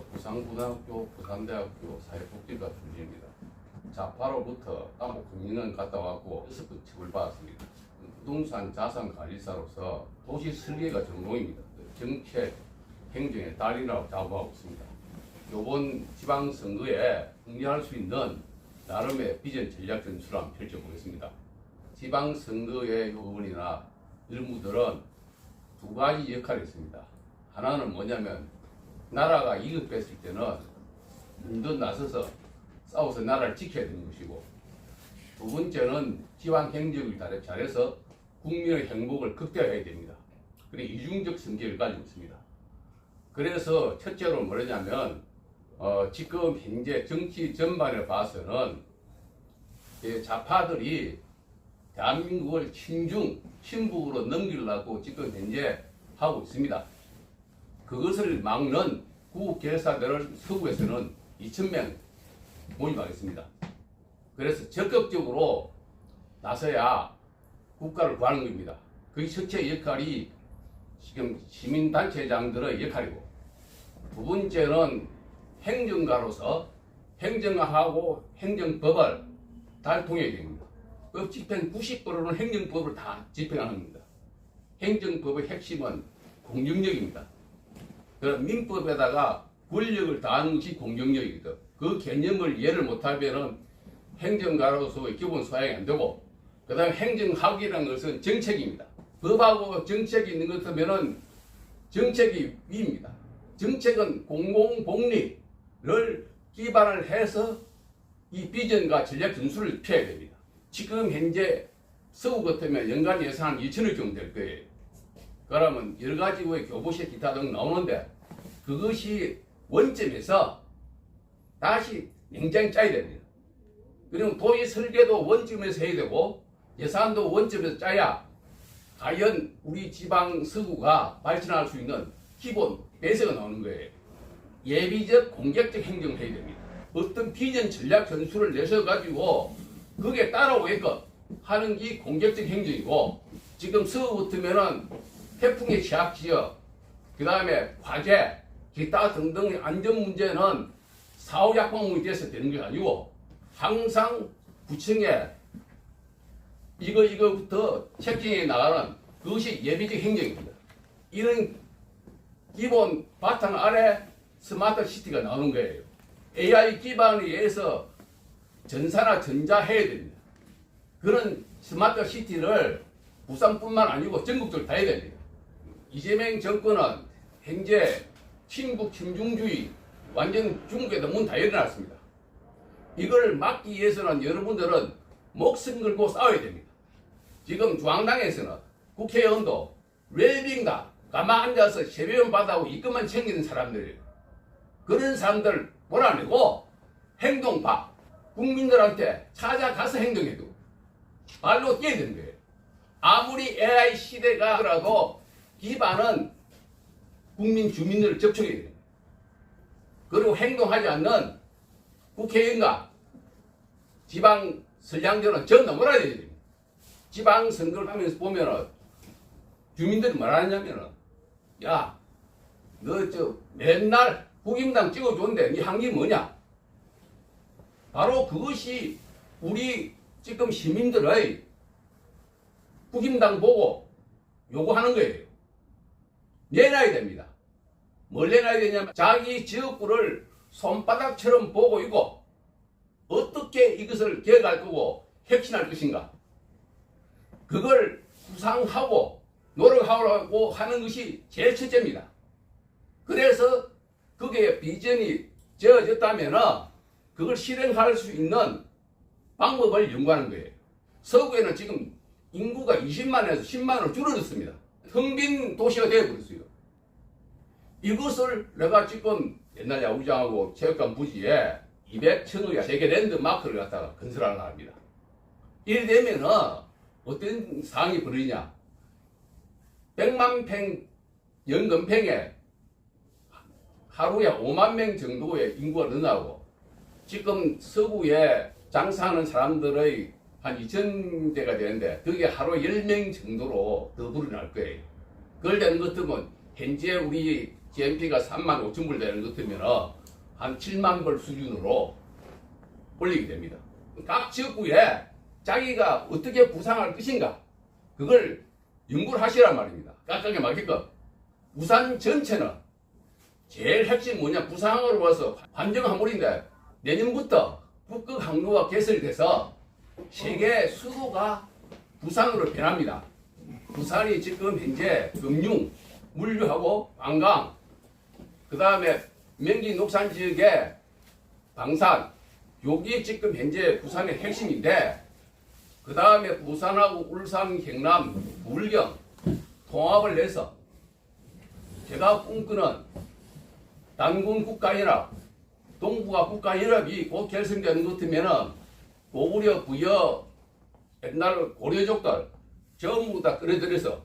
바로 부산고등학교, 부산대학교 사회복지과 출신입니다. 좌파로부터 남북국민은 갔다 왔고 6번 첩을 받았습니다. 부동산 자산관리사로서 도시 설계가 전공입니다. 정책, 행정의 달인이라고 자부하고 있습니다. 이번 지방선거에 승리할 수 있는 나름의 비전 전략 전술을 한번 펼쳐보겠습니다. 지방선거의 의원이나 일무들은 두 가지 역할이 있습니다. 하나는 뭐냐면 나라가 위급했을 때는 먼저 나서서 싸워서 나라를 지켜야 되는 것이고, 두 번째는 지방행정을 잘해서 국민의 행복을 극대화해야 됩니다. 그래 이중적 성격을 가지고 있습니다. 그래서 첫째로 뭐냐면 지금 현재 정치 전반에 봐서는 좌파들이 대한민국을 친북으로 넘기려고 지금 현재 하고 있습니다. 그것을 막는 구개사들을 서구에서는 2,000명 모집하겠습니다. 그래서 적극적으로 나서야 국가를 구하는 겁니다. 그 첫째 역할이 지금 시민단체장들의 역할이고, 두 번째는 행정가로서 행정하고 행정법을 달통해야 됩니다. 법 집행 90%는 행정법을 다 집행하는 겁니다. 행정법의 핵심은 공정력입니다. 그런 민법에다가 권력을 다하는 것이 공정력이거든. 그 개념을 이해를 못하면 행정가로서의 기본 소양이 안 되고, 그 다음에 행정학이라는 것은 정책입니다. 법하고 정책이 있는 것 같으면 정책이 위입니다. 정책은 공공복리를 기반을 해서 이 비전과 전략 전술을 펴야 됩니다. 지금 현재 서구 같으면 연간 예산 한 2천억 정도 될 거예요. 그러면 여러 가지 교부시 기타 등 나오는데, 그것이 원점에서 다시 냉장히 짜야 됩니다. 그리고 도시 설계도 원점에서 해야 되고 예산도 원점에서 짜야 과연 우리 지방 서구가 발전할 수 있는 기본 배서가 나오는 거예요. 예비적 공격적 행정을 해야 됩니다. 어떤 비전 전략 전술을 내셔가지고 그게 따라오게끔 하는 이 공격적 행정이고, 지금 서구 같으면은 태풍의 취약지역, 그 다음에 화재, 기타 등등의 안전 문제는 사후약방문이 돼서 되는 게 아니고, 항상 구청에 이거부터 책정해 나가는 그것이 예비적 행정입니다. 이런 기본 바탕 아래 스마트 시티가 나오는 거예요. AI 기반에 의해서 전사나 전자해야 됩니다. 그런 스마트 시티를 부산뿐만 아니고 전국적으로 다 해야 됩니다. 이재명 정권은 현재 친북 친중주의 완전 중국에도 문 다 열어놨습니다. 이걸 막기 위해서는 여러분들은 목숨 걸고 싸워야 됩니다. 지금 중앙당에서는 국회의원도 웰빙다 가만 앉아서 세배원 받아오고 이것만 챙기는 사람들이에요. 그런 사람들 몰아내고 행동파 국민들한테 찾아가서 행동해도 말로 뛰어야 되는 거예요. 아무리 AI 시대가 하더라도 기반은 국민 주민들을 접촉해야 됩니다. 그리고 행동하지 않는 국회의원과 지방 선량들은 전부 몰아야 됩니다. 지방선거를 하면서 보면은 주민들이 뭐라 하냐면은, 야, 너 맨날 국임당 찍어줬는데 네 한 게 뭐냐? 바로 그것이 우리 지금 시민들의 국임당 보고 요구하는 거예요. 내놔야 됩니다. 뭘 내놔야 되냐면 자기 지역구를 손바닥처럼 보고 있고 어떻게 이것을 개혁할 거고 혁신할 것인가, 그걸 구상하고 노력하려고 하는 것이 제일 첫째입니다. 그래서 그게 비전이 지어졌다면 그걸 실행할 수 있는 방법을 연구하는 거예요. 서구에는 지금 인구가 20만에서 10만으로 줄어들었습니다. 텅 빈 도시가 되어버렸어요. 이것을 내가 지금 옛날 야구장하고 체육관 부지에 200천억의 세계 랜드마크를 갖다가 건설하려고 합니다. 이래 되면은 어떤 상황이 벌어지냐? 100만 평 연건평에 하루에 5만 명 정도의 인구가 늘어나고, 지금 서구에 장사하는 사람들의 한 2,000대가 되는데 그게 하루에 10명 정도로 더 불어날 거예요. 그걸 되는 것 같으면 현재 우리 GNP가 3만 5천 불 되는 것 같으면 한 7만 불 수준으로 올리게 됩니다. 각 지역구에 자기가 어떻게 부상할 것인가 그걸 연구를 하시란 말입니다. 깍깍하게 말할까 부산 전체는 제일 핵심 뭐냐 부상으로 와서 환경화물인데 내년부터 북극 항로가 개설돼서 세계 수도가 부산으로 변합니다. 부산이 지금 현재 금융, 물류하고 관광, 그 다음에 명기 녹산 지역의 방산, 여기 지금 현재 부산의 핵심인데 그 다음에 부산하고 울산, 경남, 부울경 통합을 해서 제가 꿈꾸는 단군 국가연합, 동북아 국가연합이 곧 결성되는 것 같으면은 고구려, 부여, 옛날 고려족들 전부 다 끌어들여서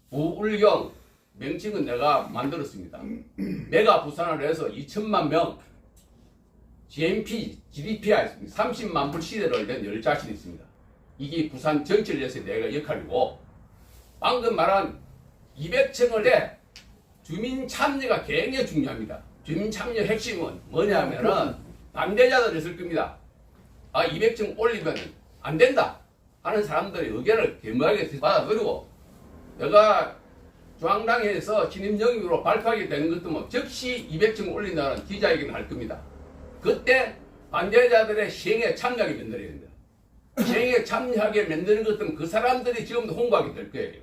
부울경 명칭은 내가 만들었습니다. 메가 부산을 해서 2천만 명 GNP, GDP가 있습니다. 30만 불 시대를 낸 자신이 있습니다. 이게 부산 정치를 위해서 내가 역할이고 방금 말한 200층을 내 주민 참여가 굉장히 중요합니다. 주민 참여 핵심은 뭐냐면은 반대자들이 있을 겁니다. 200층 올리면 안 된다 하는 사람들의 의견을 겸허하게 받아들이고 내가 중앙당에서 신임 영입으로 발표하게 되는 것도 뭐 즉시 200층 올린다는 기자회견을 할 겁니다. 그때 반대자들의 시행에 참여하게 만들어야 된다. 시행에 참여하게 만드는 것은 그 사람들이 지금도 홍보하게 될 거예요.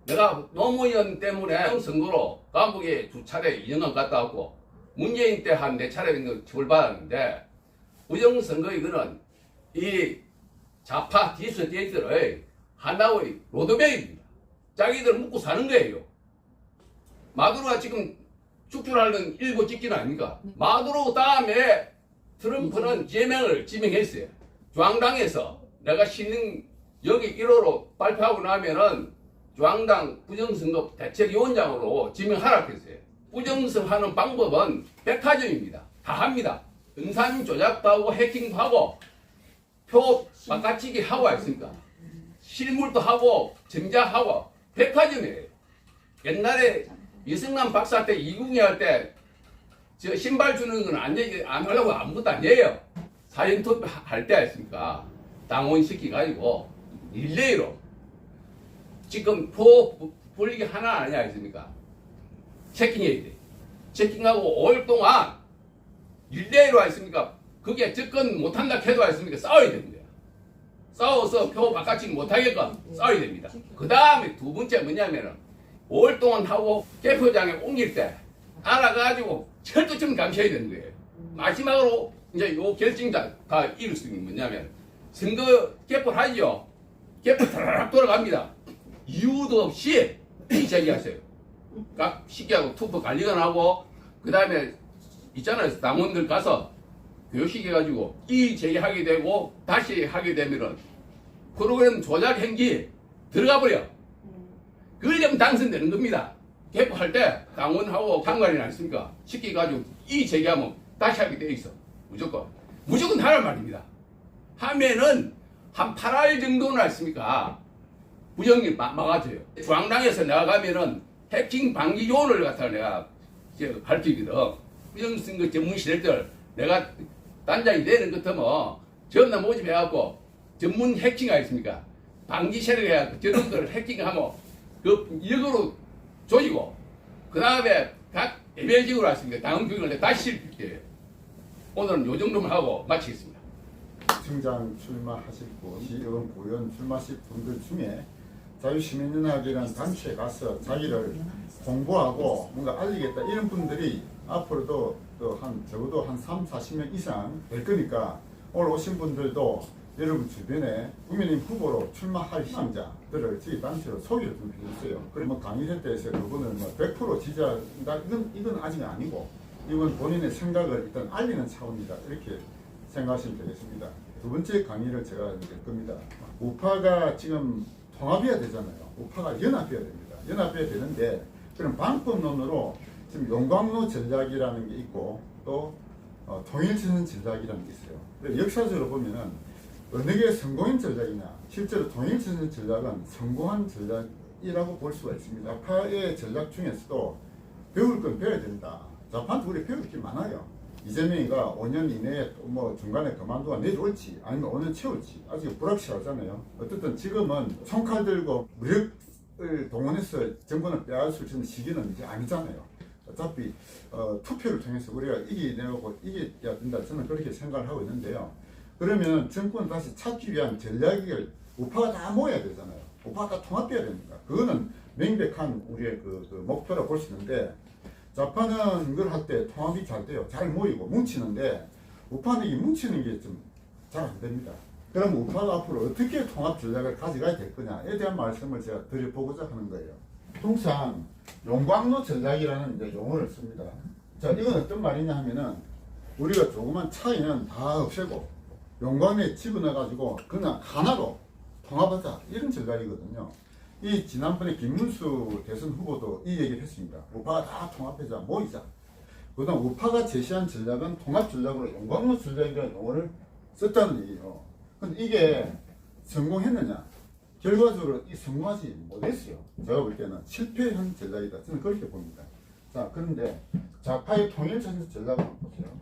내가 노무현 때문에 선거로 감옥에 2차례 2년간 갔다 왔고 문재인 때 한 4차례 처벌받았는데 부정선거 이거는 이 좌파 디스데이트의 하나의 로드맵입니다. 자기들 먹고 사는 거예요. 마두로가 지금 축출하는 일곱 직진 아닙니까? 마두로 다음에 트럼프는 제명을 지명했어요. 중앙당에서 내가 신임 여기 1호로 발표하고 나면은 중앙당 부정선거 대책위원장으로 지명하라 했어요. 부정선거하는 방법은 백화점입니다. 다 합니다. 응산 조작도 하고 해킹도 하고 표 바꿔치기 하고 있습니까? 실물도 하고 정자하고 백화점이에요. 옛날에 이승남 박사 때 이궁이 할 때 저 신발 주는 건 안 하려고 아무것도 아니에요. 사전투표 할 때 했습니까? 당원 시켜가지고 릴레이로 지금 표 불리기 하나 아니야 했습니까? 체킹해야 돼. 체킹하고 5일 동안 릴레이로 했습니까? 그게 접근 못한다 해도 했습니까? 싸워야 됩니다. 싸워서 표 바꿔치기 못하게끔 싸워야 됩니다. 그 다음에 두 번째 뭐냐면은 5월 동안 하고 개표장에 옮길 때 알아가지고 철도점 감셔야 되는 거예요. 마지막으로 이제 요 결정자가 이룰 수 있는 뭐냐면 선거 개표를 하죠. 개표 다락 돌아갑니다. 이유도 없이 제기하세요. 각 시기하고 투표 관리관 하고 그 다음에 있잖아요. 당원들 가서 교육시켜가지고 이 제기하게 되고 다시 하게 되면은 프로그램 조작 행기 들어가 버려. 그러려면 당선되는 겁니다. 개표할 때 당원하고 상관이 않습니까? 시켜가지고 이 제기하면 다시 하게 돼 있어. 무조건 하란 말입니다. 하면은 한 8월 정도는 했습니까? 부정이 막아줘요. 중앙당에서 내가 가면은 해킹 방지 요원을 갖다가 내가 가르치거든. 부정선거 전문실들 내가 단장이 되는 것 같으면 전부 모집해갖고 전문 해킹가 있습니까? 방지 세력을 해갖고 저놈들을 해킹하면 그 역으로 조지고 그 다음에 각 예배직으로 왔습니다. 당원 교육을 다시 시킬게요. 오늘은 요 정도만 하고 마치겠습니다. 청장 출마하실 분, 시의원, 부의원 출마하실 분들 중에 자유시민연합이라는 단체에 가서 자기를 공부하고 뭔가 알리겠다 이런 분들이 앞으로도 적어도 한 3, 40명 이상 될 거니까 오늘 오신 분들도 여러분 주변에 국민의힘 후보로 출마할 희망자들을 저희 단체로 소개를 좀 해주세요. 그러면 강의회 때에서 그분을 100% 지지한다 이건 아직 아니고 이건 본인의 생각을 일단 알리는 차원이다 이렇게 생각하시면 되겠습니다. 두 번째 강의를 제가 될 겁니다. 우파가 지금 통합해야 되잖아요. 우파가 연합해야 됩니다. 연합해야 되는데 그럼 방법론으로 지금 용광로 전략이라는 게 있고 또 통일지선 전략이라는 게 있어요. 역사적으로 보면은 어느 게 성공인 전략이냐 실제로 통일지선 전략은 성공한 전략이라고 볼 수가 있습니다. 우파의 전략 중에서도 배울 건 배워야 된다. 좌파한테 우리 배울 게 많아요. 이재명이가 5년 이내에 또 뭐 중간에 그만두고 내려올지 아니면 5년 채울지 아직 불확실하잖아요. 어쨌든 지금은 총칼 들고 무력을 동원해서 정권을 빼앗을 수 있는 시기는 이제 아니잖아요. 어차피 투표를 통해서 우리가 이기내고 이겨야 된다. 저는 그렇게 생각을 하고 있는데요. 그러면 정권 다시 찾기 위한 전략을 우파가 다 모여야 되잖아요. 우파가 다 통합돼야 됩니다. 그거는 명백한 우리의 그 목표라고 볼 수 있는데, 좌파는 이걸 할 때 통합이 잘 돼요. 잘 모이고 뭉치는데, 우파는 이 뭉치는 게 좀 잘 안 됩니다. 그럼 우파가 앞으로 어떻게 통합 전략을 가져가야 될 거냐에 대한 말씀을 제가 드려보고자 하는 거예요. 통상 용광로 전략이라는 이제 용어를 씁니다. 자, 이건 어떤 말이냐 하면은, 우리가 조그만 차이는 다 없애고 용광로에 집어넣어가지고 그냥 하나로 통합하자, 이런 전략이거든요. 이 지난번에 김문수 대선 후보도 이 얘기를 했습니다. 우파가 다 통합하자, 모이자. 그다음 우파가 제시한 전략은 통합 전략으로 용광로 전략이라는 용어를 썼다는 얘기예요. 근데 이게 성공했느냐? 결과적으로 이 성공하지 못했어요. 제가 볼 때는 실패한 전략이다. 저는 그렇게 봅니다. 자, 그런데 좌파의 통일전 전략을 한번 보세요.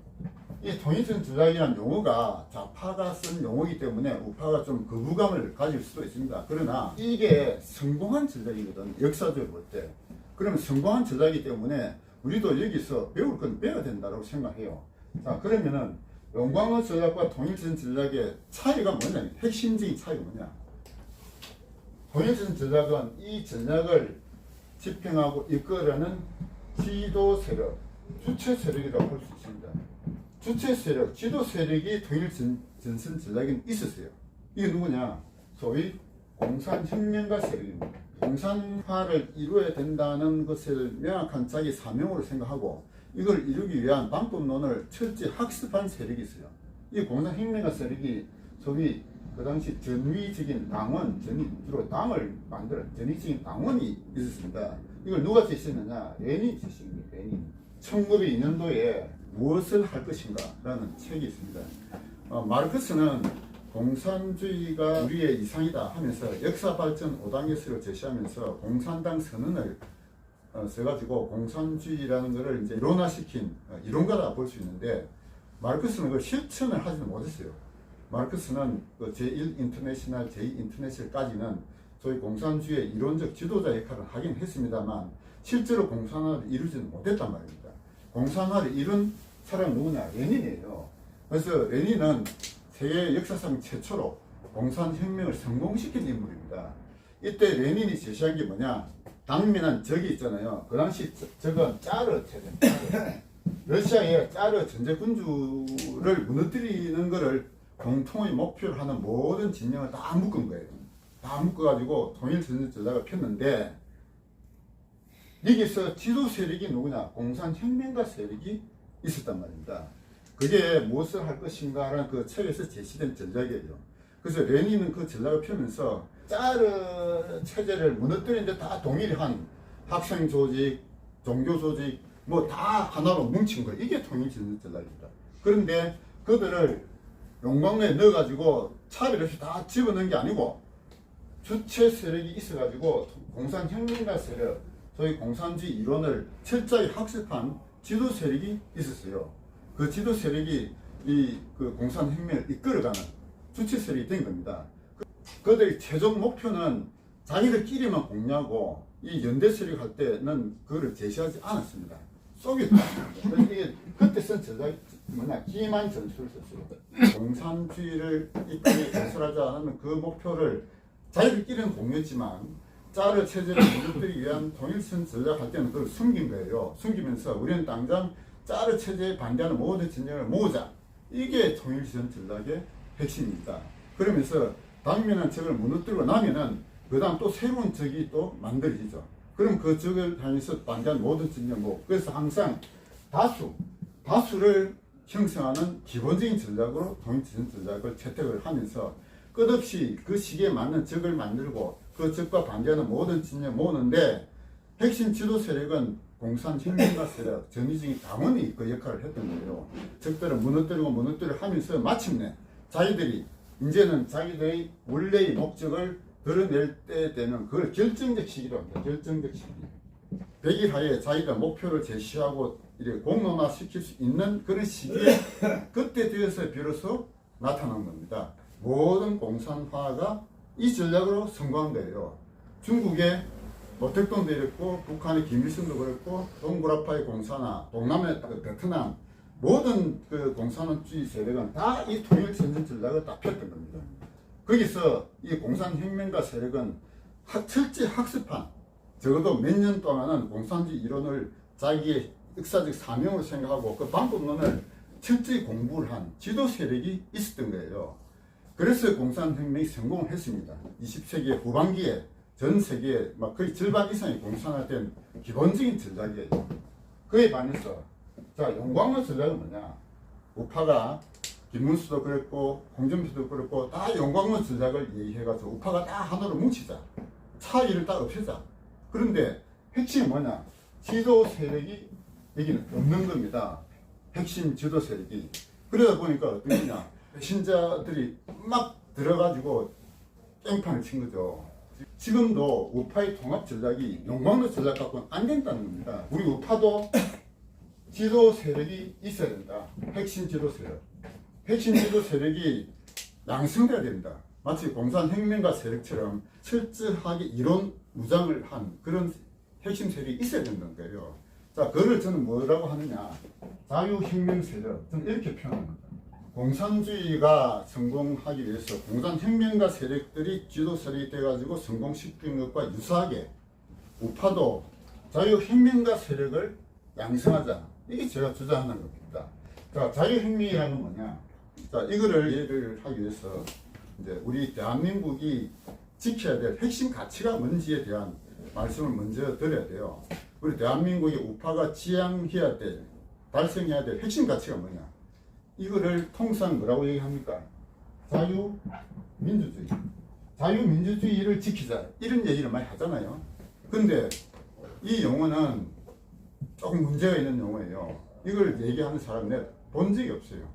이 통일전 전략이라는 용어가 좌파가 쓴 용어이기 때문에 우파가 좀 거부감을 가질 수도 있습니다. 그러나 이게 성공한 전략이거든, 역사적으로 볼 때. 그러면 성공한 전략이기 때문에 우리도 여기서 배울 건 배워야 된다고 생각해요. 자, 그러면은 용광로 전략과 통일전 전략의 차이가 뭐냐? 핵심적인 차이가 뭐냐? 통일전 전략은 이 전략을 집행하고 이끌어가는 지도 세력, 주체 세력이라고 볼 수 있습니다. 주체 세력, 지도 세력이 통일전선 전략이 있었어요. 이게 누구냐? 소위 공산혁명가 세력입니다. 공산화를 이루어야 된다는 것을 명확한 자기 사명으로 생각하고 이걸 이루기 위한 방법론을 철저히 학습한 세력이 있어요. 이 공산혁명가 세력이 소위 그 당시 전위적인 당원, 주로 당을 만드는 전위적인 당원이 있었습니다. 이걸 누가 제시했느냐? 레닌이 제시입니다. 레닌. 1902년도에 무엇을 할 것인가 라는 책이 있습니다. 마르크스는 공산주의가 우리의 이상이다 하면서 역사발전 5단계서를 제시하면서 공산당 선언을 써가지고 공산주의라는 것을 이제 이론화시킨 이론가라 볼 수 있는데, 마르크스는 그 실천을 하지는 못했어요. 마르크스는 그 제1 인터내셔널, 제2 인터내셔널까지는 소위 공산주의의 이론적 지도자 역할을 하긴 했습니다만 실제로 공산화를 이루지는 못했단 말입니다. 공산화를 이룬 사람은 누구냐? 레닌이에요. 그래서 레닌은 세계 역사상 최초로 공산혁명을 성공시킨 인물입니다. 이때 레닌이 제시한 게 뭐냐? 당면한 적이 있잖아요. 그 당시 적은 짜르 체제입니다. 러시아의 짜르 전제군주를 무너뜨리는 것을 공통의 목표로 하는 모든 진영을 다 묶은 거예요. 다 묶어가지고 통일전선 전략을 폈는데, 여기서 지도 세력이 누구냐? 공산혁명가 세력이 있었단 말입니다. 그게 무엇을 할 것인가라는 그 책에서 제시된 전략이에요. 그래서 레닌은 그 전략을 펴면서 짜르 체제를 무너뜨리는데 다 동일한 학생 조직, 종교 조직, 뭐 다 하나로 뭉친 거예요. 이게 통일전선 전략입니다. 그런데 그들을 용광로에 넣어가지고 차별 없이 다 집어넣은 게 아니고 주체 세력이 있어가지고 공산혁명가 세력, 소위 공산주의 이론을 철저히 학습한 지도 세력이 있었어요. 그 지도 세력이 그 공산혁명을 이끌어가는 주체 세력이 된 겁니다. 그들의 최종 목표는 자기들끼리만 공유하고 이 연대 세력 할 때는 그거를 제시하지 않았습니다. 속였다. 이게 그때 쓴 전략이 뭐냐? 기만 전술을 썼어요. 공산주의를 이끌어 건설하지 않으면 그 목표를 자기들끼리는 공유했지만 짜르 체제를 무너뜨리기 위한 통일선 전략할 때는 그걸 숨긴 거예요. 숨기면서 우리는 당장 짜르 체제에 반대하는 모든 진영을 모으자. 이게 통일선 전략의 핵심입니다. 그러면서 당면한 적을 무너뜨리고 나면은 그 다음 또 새로운 적이 또 만들어지죠. 그럼 그 적을 향해서 반대하는 모든 진영 모으고, 그래서 항상 다수를 형성하는 기본적인 전략으로 통일선 전략을 채택을 하면서 끝없이 그 시기에 맞는 적을 만들고 그 적과 반대하는 모든 진영을 모으는데, 핵심 지도 세력은 공산혁명가 세력, 전위적인 당원이 그 역할을 했던 거예요. 적들을 무너뜨리고 하면서 마침내 자기들이 이제는 자기들의 원래의 목적을 드러낼 때 되면 그걸 결정적 시기로 합니다. 결정적 시기. 100일 하에 자기가 목표를 제시하고 이렇게 공론화시킬 수 있는 그런 시기에 그때 되어서 비로소 나타난 겁니다. 모든 공산화가 이 전략으로 성공한 거예요. 중국의 모택동도 이랬고 북한의 김일성도 그랬고 동구라파의 공산화, 동남아의 베트남 모든 그 공산주의 세력은 다 이 통일전쟁 전략을 딱 폈던 겁니다. 거기서 이 공산혁명가 세력은 철저히 학습한 적어도 몇 년 동안은 공산주의 이론을 자기의 역사적 사명으로 생각하고 그 방법론을 철저히 공부를 한 지도 세력이 있었던 거예요. 그래서 공산혁명이 성공을 했습니다. 20세기 후반기에 전 세계에 막 거의 절반 이상이 공산화된 기본적인 전략이에요. 그에 반해서 자, 용광로 전략은 뭐냐? 우파가 김문수도 그랬고 홍준표도 그랬고 다 용광로 전략을 얘기해가지고 우파가 다 하나로 뭉치자. 차이를 다 없애자. 그런데 핵심이 뭐냐? 지도 세력이 여기는 없는 겁니다. 핵심 지도 세력이. 그러다 보니까 어떤 거냐? 신자들이 막 들어가지고 깽판을 친 거죠. 지금도 우파의 통합 전략이 용광로 전략 갖고는 안 된다는 겁니다. 우리 우파도 지도 세력이 있어야 된다. 핵심 지도 세력. 핵심 지도 세력이 양성돼야 된다. 마치 공산혁명가 세력처럼 철저하게 이론 무장을 한 그런 핵심 세력이 있어야 된다는 거예요. 자, 그걸 저는 뭐라고 하느냐. 자유혁명 세력. 저는 이렇게 표현합니다. 공산주의가 성공하기 위해서 공산혁명가 세력들이 지도 세력이 돼가지고 성공시킨 것과 유사하게 우파도 자유혁명가 세력을 양성하자. 이게 제가 주장하는 겁니다. 자, 자유혁명이라는 뭐냐? 자, 이거를 이해를 하기 위해서 이제 우리 대한민국이 지켜야 될 핵심 가치가 뭔지에 대한 말씀을 먼저 드려야 돼요. 우리 대한민국의 우파가 지향해야 될, 달성해야 될 핵심 가치가 뭐냐? 이거를 통상 뭐라고 얘기합니까? 자유민주주의. 자유민주주의를 지키자. 이런 얘기를 많이 하잖아요. 근데 이 용어는 조금 문제가 있는 용어예요. 이걸 얘기하는 사람 내가 본 적이 없어요.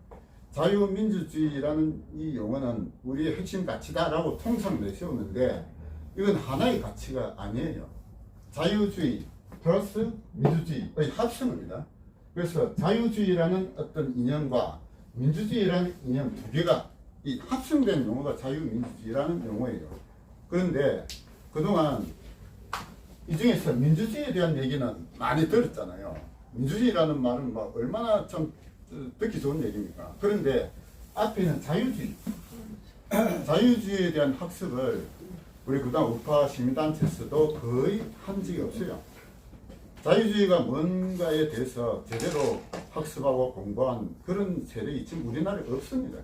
자유민주주의라는 이 용어는 우리의 핵심 가치다라고 통상 내세우는데 이건 하나의 가치가 아니에요. 자유주의 플러스 민주주의의 합성입니다. 그래서 자유주의라는 어떤 이념과 민주주의라는 이념 두 개가 이 합성된 용어가 자유민주주의라는 용어예요. 그런데 그동안 이 중에서 민주주의에 대한 얘기는 많이 들었잖아요. 민주주의라는 말은 막 얼마나 참 듣기 좋은 얘기입니까? 그런데 앞에는 자유주의. 자유주의에 대한 학습을 우리 그다음 우파 시민단체에서도 거의 한 적이 없어요. 자유주의가 뭔가에 대해서 제대로 학습하고 공부한 그런 세력이 지금 우리나라에 없습니다.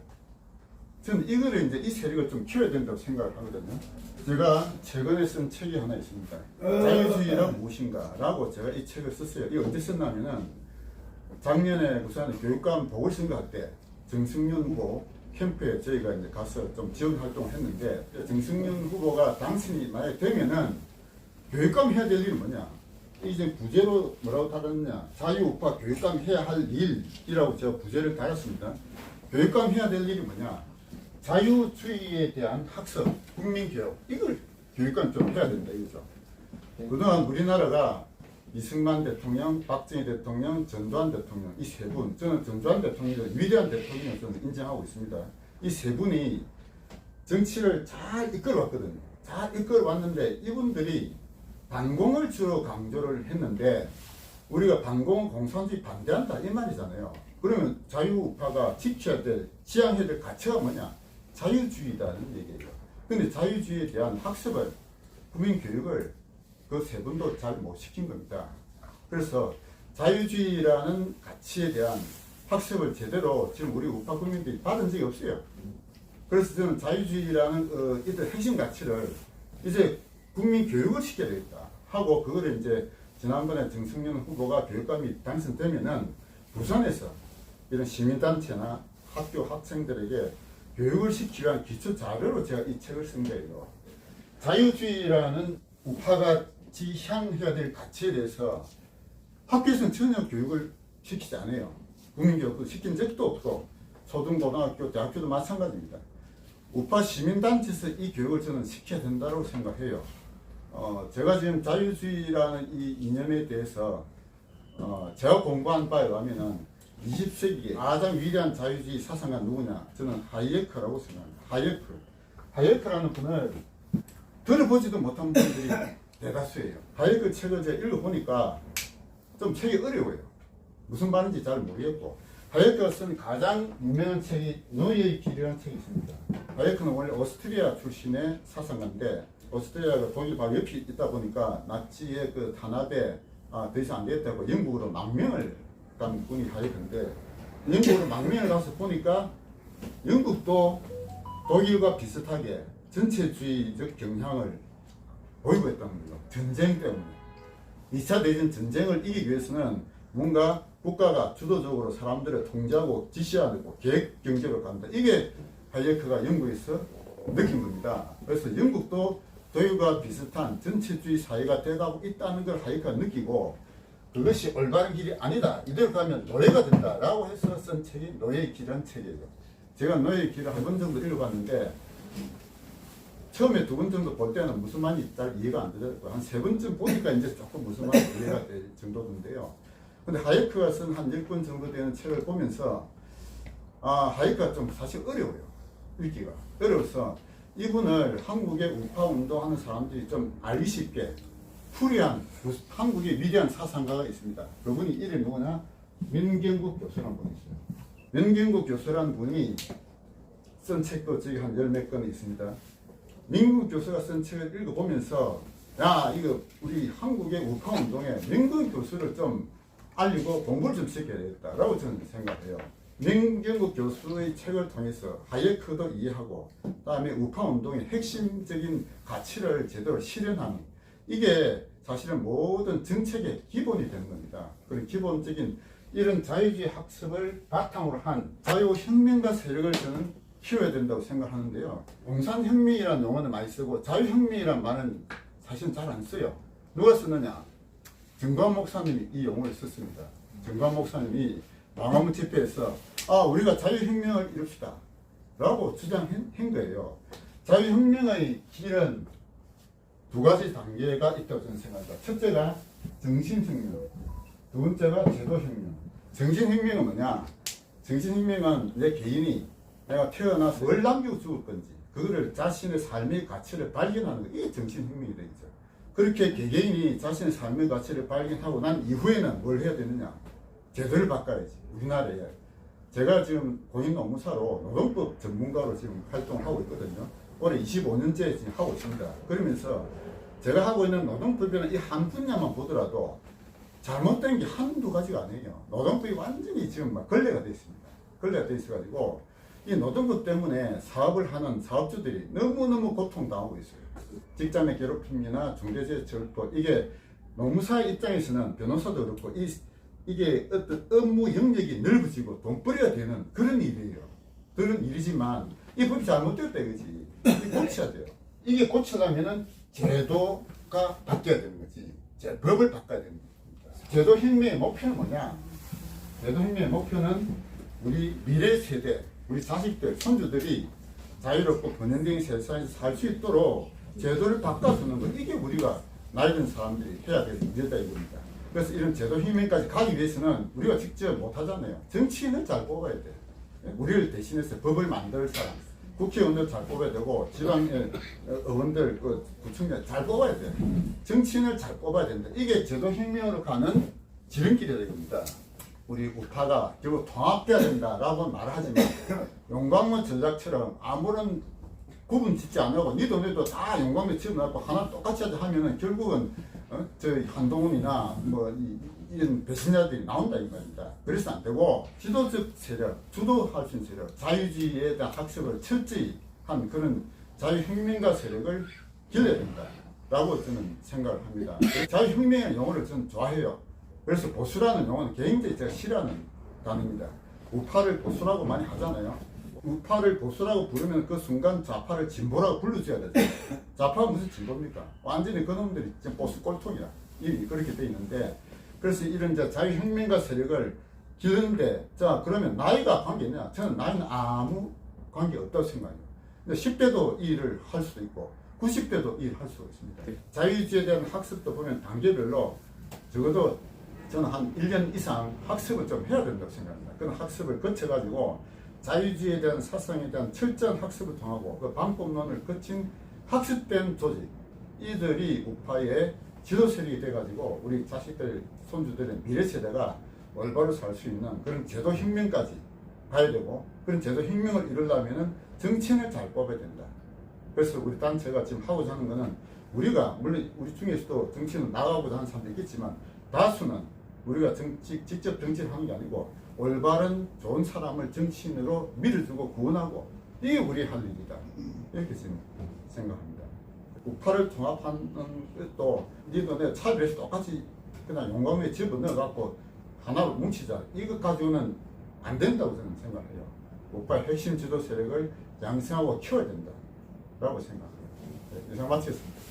저는 이거를 이제 이 세력을 좀 키워야 된다고 생각을 하거든요. 제가 최근에 쓴 책이 하나 있습니다. 자유주의란 무엇인가? 라고 제가 이 책을 썼어요. 이거 언제 썼냐면은 작년에 부산 교육감 보궐선거 할 때 정승윤 후보 캠프에 저희가 이제 가서 좀 지원 활동을 했는데 정승윤 후보가 당선이 만약에 되면은 교육감 해야 될 일은 뭐냐? 이제 부제로 뭐라고 달았느냐? 자유우파 교육감 해야 할 일이라고 제가 부제를 달았습니다. 교육감 해야 될 일이 뭐냐? 자유주의에 대한 학습, 국민교육 이걸 교육감 좀 해야 된다 이거죠. 그동안 우리나라가 이승만 대통령, 박정희 대통령, 전두환 대통령 이 세 분, 저는 전두환 대통령을 위대한 대통령을 저는 인정하고 있습니다. 이 세 분이 정치를 잘 이끌어왔거든요. 잘 이끌어왔는데 이분들이 반공을 주로 강조를 했는데 우리가 반공은 공산주의 반대한다 이 말이잖아요. 그러면 자유우파가 지켜야 될, 지향해야 될 가치가 뭐냐? 자유주의다는 얘기예요. 근데 자유주의에 대한 학습을, 국민교육을 그 세 분도 잘 못 시킨 겁니다. 그래서 자유주의라는 가치에 대한 학습을 제대로 지금 우리 우파 국민들이 받은 적이 없어요. 그래서 저는 자유주의라는 이들 핵심 가치를 이제 국민교육을 시켜야 되겠다 하고 그거를 이제 지난번에 정승윤 후보가 교육감이 당선되면은 부산에서 이런 시민단체나 학교 학생들에게 교육을 시키기 위한 기초 자료로 제가 이 책을 쓴 거예요. 자유주의라는 우파가 지향해야 될 가치에 대해서 학교에서는 전혀 교육을 시키지 않아요. 국민교육도 시킨 적도 없고 초등고등학교, 대학교도 마찬가지입니다. 우파 시민단체에서 이 교육을 저는 시켜야 된다고 생각해요. 제가 지금 자유주의라는 이 이념에 대해서 제가 공부한 바에 의하면은 20세기에 가장 위대한 자유주의 사상가 누구냐? 저는 하이에크라고 생각합니다. 하이에크라는 분을 들어보지도 못한 분들이 대다수예요. 하이에크 책을 제가 읽어보니까 좀 책이 어려워요. 무슨 말인지 잘 모르겠고, 하이에크가 쓴 가장 유명한 책이 노예의 길이라는 책이 있습니다. 하이에크는 원래 오스트리아 출신의 사상가인데, 오스트리아가 독일 바로 옆에 있다 보니까 나치의 그 탄압에 더 이상 안 되겠다고 영국으로 망명을 간 분이 하이에크인데, 영국으로 망명을 가서 보니까 영국도 독일과 비슷하게 전체주의적 경향을 보이고 있다는 거죠. 전쟁 때문에. 2차 대전 전쟁을 이기기 위해서는 뭔가 국가가 주도적으로 사람들을 통제하고 지시하고 계획 경제로 간다. 이게 하이에크가 영국에서 느낀 겁니다. 그래서 영국도 독일과 비슷한 전체주의 사회가 돼가고 있다는 걸 하이에크가 느끼고, 그것이 올바른 길이 아니다. 이대로 가면 노예가 된다라고 해서 쓴 책이 노예의 길이라는 책이에요. 제가 노예의 길을 한 번 정도 읽어봤는데, 처음에 2번 정도 볼 때는 무슨 말인지 잘 이해가 안 되더라고요. 한 3번쯤 보니까 이제 조금 무슨 말인지 이해가 될 정도인데요. 근데 하이에크가 쓴 한 10권 정도 되는 책을 보면서, 하이에크가 좀 사실 어려워요. 읽기가. 어려워서 이분을 한국의 우파 운동하는 사람들이 좀 알기 쉽게 풀이한 한국의 위대한 사상가가 있습니다. 그분이 이름이 누구냐? 민경국 교수라는 분이 있어요. 민경국 교수라는 분이 쓴 책도 저기 한 10몇 권 있습니다. 민국 교수가 쓴 책을 읽어보면서, 야, 이거 우리 한국의 우파 운동에 민국 교수를 좀 알리고 공부를 좀 시켜야 되겠다라고 저는 생각해요. 민경국 교수의 책을 통해서 하이에크도 이해하고, 그다음에 우파 운동의 핵심적인 가치를 제대로 실현하는, 이게 사실은 모든 정책의 기본이 되는 겁니다. 그런 기본적인 이런 자유주의 학습을 바탕으로 한 자유혁명가 세력을 저는 키워야 된다고 생각하는데요. 공산혁명이라는 용어는 많이 쓰고 자유혁명이라는 말은 사실은 잘 안 써요. 누가 쓰느냐? 정관 목사님이 이 용어를 썼습니다. 정관 목사님이 광화문 집회에서 우리가 자유혁명을 이룹시다 라고 주장한 거예요. 자유혁명의 길은 2가지 단계가 있다고 저는 생각합니다. 첫째가 정신혁명, 2번째가 제도혁명. 정신혁명은 뭐냐? 정신혁명은 내 개인이 내가 태어나서 뭘 남기고 죽을 건지 그거를 자신의 삶의 가치를 발견하는 거, 이게 정신혁명이 되겠죠. 그렇게 개개인이 자신의 삶의 가치를 발견하고 난 이후에는 뭘 해야 되느냐? 제도를 바꿔야지. 우리나라에 제가 지금 공인노무사로 노동법 전문가로 지금 활동하고 있거든요. 올해 25년째 지금 하고 있습니다. 그러면서 제가 하고 있는 노동법에는 이 한 분야만 보더라도 잘못된 게 한두 가지가 아니에요. 노동법이 완전히 지금 막 걸레가 되어 있습니다. 걸레가 되어 있어가지고 이 노동법 때문에 사업을 하는 사업주들이 너무너무 고통당하고 있어요. 직장의 괴롭힘이나 중대재해처벌법, 이게 노무사의 입장에서는 변호사도 그렇고 이게 어떤 업무 영역이 넓어지고 돈벌이가 되는 그런 일이에요. 그런 일이지만 이 법이 잘못됐다 이거지. 이게 고쳐야 돼요. 이게 고쳐가면은 제도가 바뀌어야 되는 거지. 법을 바꿔야 되는 겁니다. 제도혁명의 목표는 뭐냐? 제도혁명의 목표는 우리 미래 세대, 우리 자식들, 손주들이 자유롭고 번영된 세상에서 살 수 있도록 제도를 바꿔주는 것, 이게 우리가 나이 든 사람들이 해야 될 일이다 이겁니다. 그래서 이런 제도혁명까지 가기 위해서는 우리가 직접 못하잖아요. 정치인을 잘 뽑아야 돼. 우리를 대신해서 법을 만들 사람, 국회의원들 잘 뽑아야 되고 지방의 의원들, 구청장 잘 뽑아야 돼. 정치인을 잘 뽑아야 된다. 이게 제도혁명으로 가는 지름길이 됩니다. 우리 우파가 결국 통합돼야 된다라고 말하지만 용광로 전략처럼 아무런 구분 짓지 않고 니 돈에도 다 용광로 집어넣고 하나 똑같이 하자 하면은 결국은 저 한동훈이나 이런 배신자들이 나온다 이 말입니다. 그래서 안 되고 지도적 세력, 주도할 수 있는 세력, 자유주의에 대한 학습을 철저히 한 그런 자유혁명가 세력을 길러야 된다라고 저는 생각을 합니다. 자유혁명의 용어를 저는 좋아해요. 그래서 보수라는 용어는 굉장히 제가 싫어하는 단어입니다. 우파를 보수라고 많이 하잖아요. 우파를 보수라고 부르면 그 순간 좌파를 진보라고 불러줘야 되죠. 좌파가 무슨 진보입니까? 완전히 그놈들이 보수 꼴통이라 이미 그렇게 돼 있는데, 그래서 이런 자유혁명가 세력을 기르는데, 자 그러면 나이가 관계 있냐? 저는 나이는 아무 관계 없다고 생각해요. 근데 10대도 이 일을 할 수도 있고 90대도 일할 수 있습니다. 네. 자유주의에 대한 학습도 보면 단계별로 적어도 저는 한 1년 이상 학습을 좀 해야 된다고 생각합니다. 그런 학습을 거쳐가지고 자유주의에 대한 사상에 대한 철저한 학습을 통하고 그 방법론을 거친 학습된 조직, 이들이 우파의 지도 세력이 돼가지고 우리 자식들, 손주들의 미래 세대가 올바로 살 수 있는 그런 제도 혁명까지 가야 되고, 그런 제도 혁명을 이루려면은 정치인을 잘 뽑아야 된다. 그래서 우리 단체가 지금 하고자 하는 거는, 우리가 물론 우리 중에서도 정치인을 나가고자 하는 사람도 있겠지만 다수는 우리가 직접 정치를 하는 게 아니고 올바른 좋은 사람을 정치인으로 밀어주고 구원하고, 이게 우리 할 일이다, 이렇게 지금 생각합니다. 우파를 통합하는 것도 니도 내 차별해서 똑같이 그냥 용광로에 집어넣어갖고 하나로 뭉치자, 이것 가지고는 안 된다고 저는 생각해요. 우파의 핵심 지도 세력을 양성하고 키워야 된다라고 생각합니다. 네, 이상 마치겠습니다.